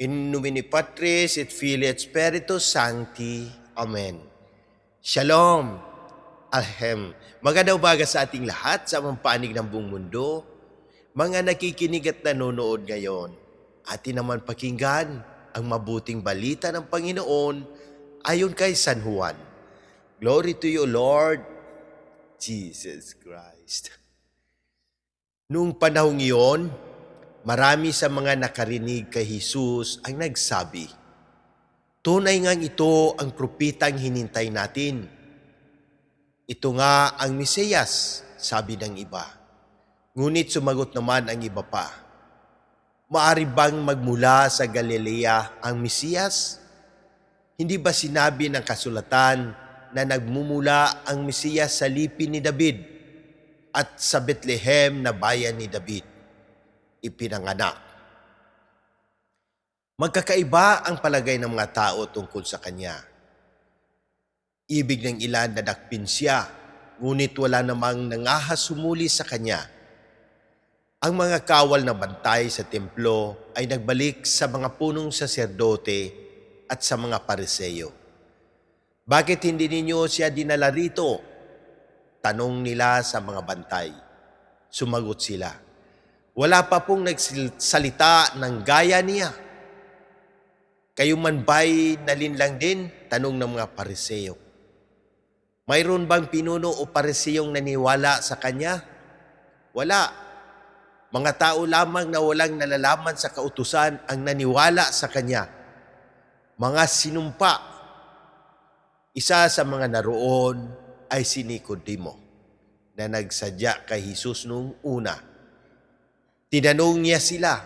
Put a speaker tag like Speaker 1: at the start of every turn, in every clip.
Speaker 1: In nomine Patris et Filii et Spiritus Sancti. Amen. Shalom. Alhem. Magandang umaga sa ating lahat sa mga panig ng buong mundo. Mga nakikinig at nanonood ngayon, atin naman pakinggan ang mabuting balita ng Panginoon ayon kay San Juan. Glory to you, Lord Jesus Christ. Noong panahong iyon, marami sa mga nakarinig kay Jesus ang nagsabi, "Tunay ngang ito ang propetang hinintay natin. Ito nga ang Mesiyas," sabi ng iba. Ngunit sumagot naman ang iba pa, "Maari bang magmula sa Galilea ang Mesiyas? Hindi ba sinabi ng kasulatan na nagmumula ang Mesiyas sa lipin ni David at sa Bethlehem na bayan ni David ipinanganak?" Magkakaiba ang palagay ng mga tao tungkol sa kanya. Ibig ng ilan na dakpin siya, ngunit wala namang nangahas sumuli sa kanya. Ang mga kawal na bantay sa templo ay nagbalik sa mga punong saserdote at sa mga pariseyo. "Bakit hindi ninyo siya dinala rito?" tanong nila sa mga bantay. Sumagot sila, "Wala pa pong nagsalita ng gaya niya." "Kayo man ba'y nalinlang din?" tanong ng mga pariseyo. "Mayroon bang pinuno o pariseyong naniwala sa kanya?" "Wala. Mga tao lamang na walang nalalaman sa kautusan ang naniwala sa kanya. Mga sinumpa." Isa sa mga naroon ay si Nicodemo na nagsadya kay Jesus noong una. Tinanong niya sila,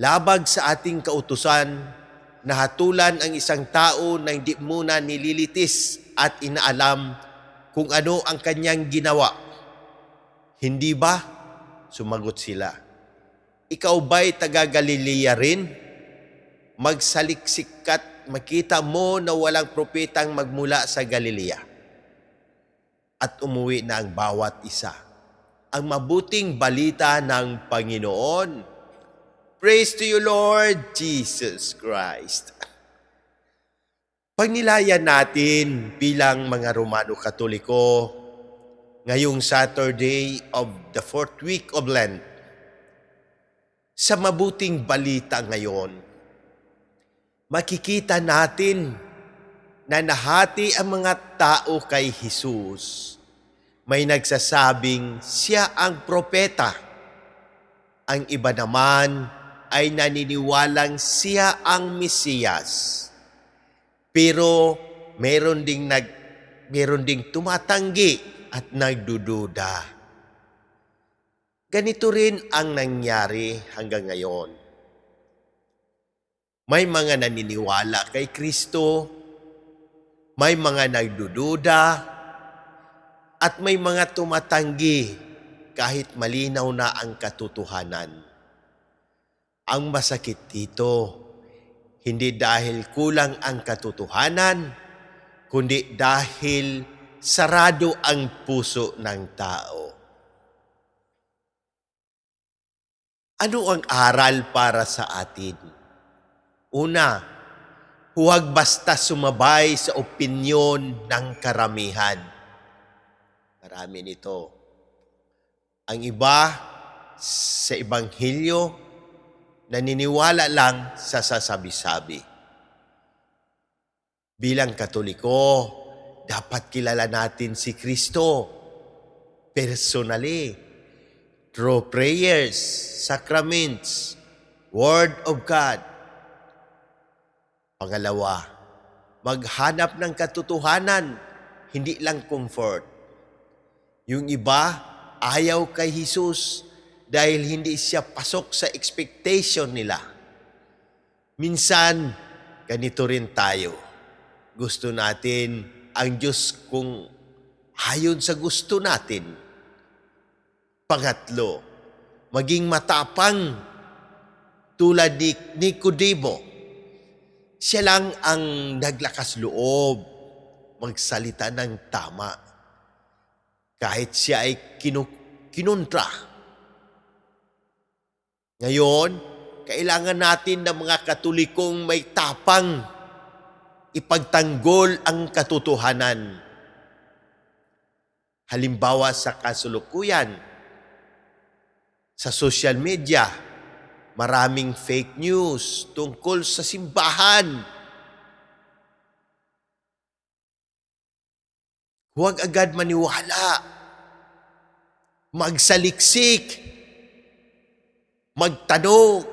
Speaker 1: "Labag sa ating kautusan na hatulan ang isang tao na hindi muna nililitis at inaalam kung ano ang kanyang ginawa? Hindi ba?" Sumagot sila, "Ikaw ba'y taga Galilea rin? Magsaliksik ka't makita mo na walang propetang magmula sa Galilea." At umuwi na ang bawat isa. Ang mabuting balita ng Panginoon. Praise to you, Lord Jesus Christ. Pagnilayan natin bilang mga Romano Katoliko ngayong Saturday of the 4th week of Lent. Sa mabuting balita ngayon, makikita natin na nahati ang mga tao kay Jesus. May nagsasabing siya ang propeta. Ang iba naman ay naniniwalang siya ang Mesiyas. Pero meron ding tumatanggi at nagdududa. Ganito rin ang nangyari hanggang ngayon. May mga naniniwala kay Kristo, may mga nagdududa, at may mga tumatanggi kahit malinaw na ang katotohanan. Ang masakit dito, hindi dahil kulang ang katotohanan, kundi dahil sarado ang puso ng tao. Ano ang aral para sa atin? Una, huwag basta sumabay sa opinyon ng karamihan. Marami nito. Ang iba sa Ebanghelyo, naniniwala lang sa sasabi-sabi. Bilang Katoliko, dapat kilala natin si Kristo personally, through prayers, sacraments, Word of God. Pangalawa, maghanap ng katotohanan, hindi lang comfort. Yung iba, ayaw kay Jesus dahil hindi siya pasok sa expectation nila. Minsan, ganito rin tayo. Gusto natin ang Diyos kung ayon sa gusto natin. Pangatlo, maging matapang tulad ni Nicodemo. Siya lang ang naglakas loob magsalita ng tama. Kahit siya ay kinontra. Ngayon, kailangan natin ng mga Katolikong may tapang ipagtanggol ang katotohanan. Halimbawa sa kasalukuyan, sa social media, maraming fake news tungkol sa simbahan. Huwag agad maniwala, magsaliksik, magtanong,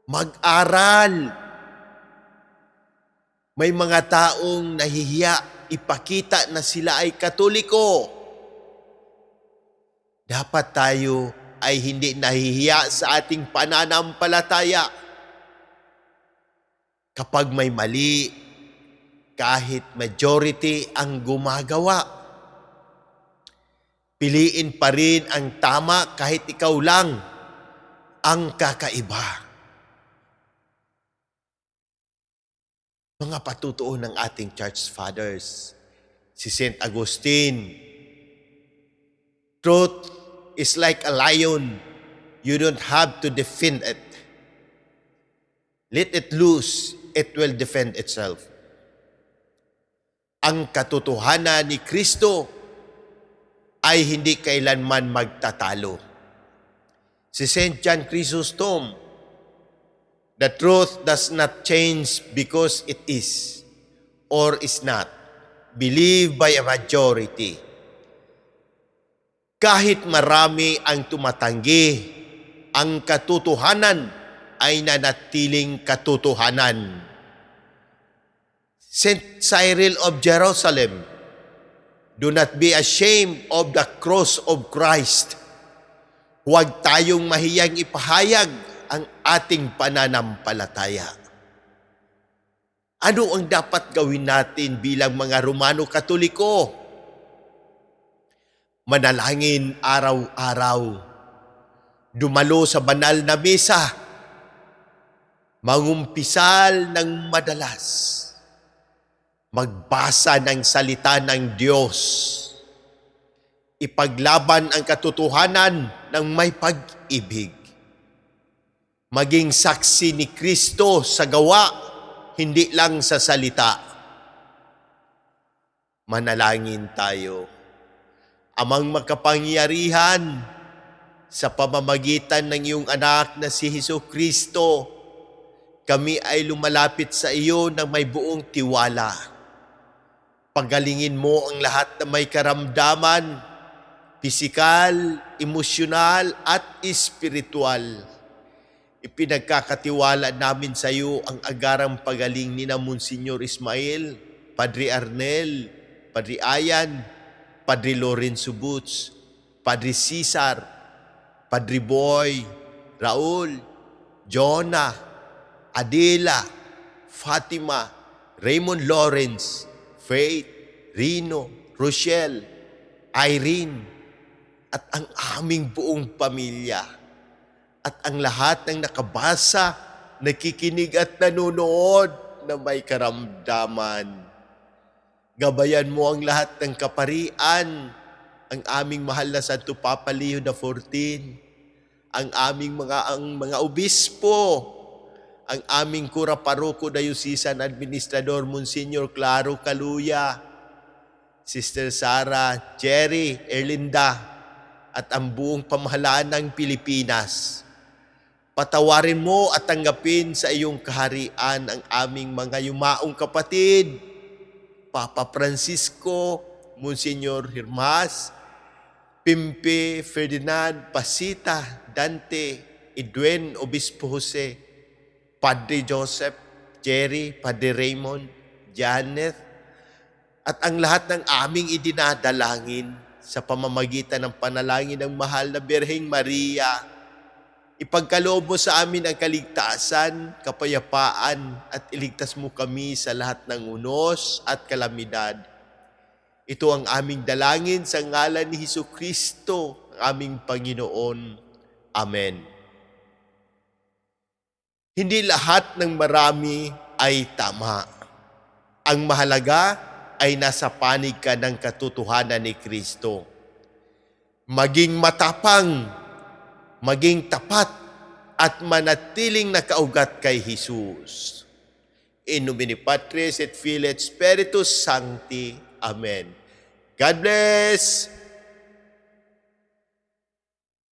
Speaker 1: mag-aral. May mga taong nahihiya ipakita na sila ay Katoliko. Dapat tayo ay hindi nahihiya sa ating pananampalataya. Kapag may mali, kahit majority ang gumagawa, piliin pa rin ang tama kahit ikaw lang ang kakaiba. Mga patutuo ng ating church fathers, si Saint Augustine, truth is like a lion. You don't have to defend it. Let it loose, it will defend itself. Ang katotohanan ni Kristo ay hindi kailanman magtatalo. Si Saint John Chrysostom, the truth does not change because it is or is not believed by a majority. Kahit marami ang tumatanggi, ang katotohanan ay nanatiling katotohanan. Saint Cyril of Jerusalem, do not be ashamed of the cross of Christ. Huwag tayong mahiyang ipahayag ang ating pananampalataya. Ano ang dapat gawin natin bilang mga Romano Katoliko? Manalangin araw-araw, dumalo sa banal na misa, mangumpisal ng madalas, magbasa ng salita ng Diyos, ipaglaban ang katotohanan ng may pag-ibig, maging saksi ni Kristo sa gawa, hindi lang sa salita. Manalangin tayo. Amang makapangyarihan, sa pamamagitan ng iyong anak na si Jesucristo, kami ay lumalapit sa iyo ng may buong tiwala. Pagalingin mo ang lahat na may karamdaman, pisikal, emosyonal at espiritual. Ipinagkakatiwala namin sa iyo ang agarang pagaling ni na Monsignor Ismael, Padre Arnel, Padre Ayan, Padre Lorenzo Boots, Padre Cesar, Padre Boy, Raul, Jonah, Adela, Fatima, Raymond Lawrence, Faith, Rino, Rochelle, Irene, at ang aming buong pamilya, at ang lahat ng nakabasa, nakikinig at nanonood na may karamdaman. Gabayan mo ang lahat ng kaparian, ang aming mahal na Santo Papa Leo XIV, ang aming mga obispo, ang aming Kura Paroko Diocesan Administrador Monsignor Claro Caluya, Sister Sara, Jerry, Erlinda, at ang buong pamahalaan ng Pilipinas. Patawarin mo at tanggapin sa iyong kaharian ang aming mga yumaong kapatid, Papa Francisco, Monsignor Hirmas, Pimpe, Ferdinand, Pasita, Dante, Edwin, Obispo Jose, Padre Joseph, Jerry, Padre Raymond, Janet, at ang lahat ng aming idinadalangin sa pamamagitan ng panalangin ng mahal na Birheng Maria. Ipagkaloob mo sa amin ang kaligtasan, kapayapaan, at iligtas mo kami sa lahat ng unos at kalamidad. Ito ang aming dalangin sa ngalan ni Jesucristo, aming Panginoon. Amen. Hindi lahat ng marami ay tama. Ang mahalaga ay nasa panig ka ng katotohanan ni Kristo. Maging matapang, maging tapat, at manatiling nakaugat kay Jesus. In nomine Patris et Filii et Spiritus Sancti. Amen. God bless!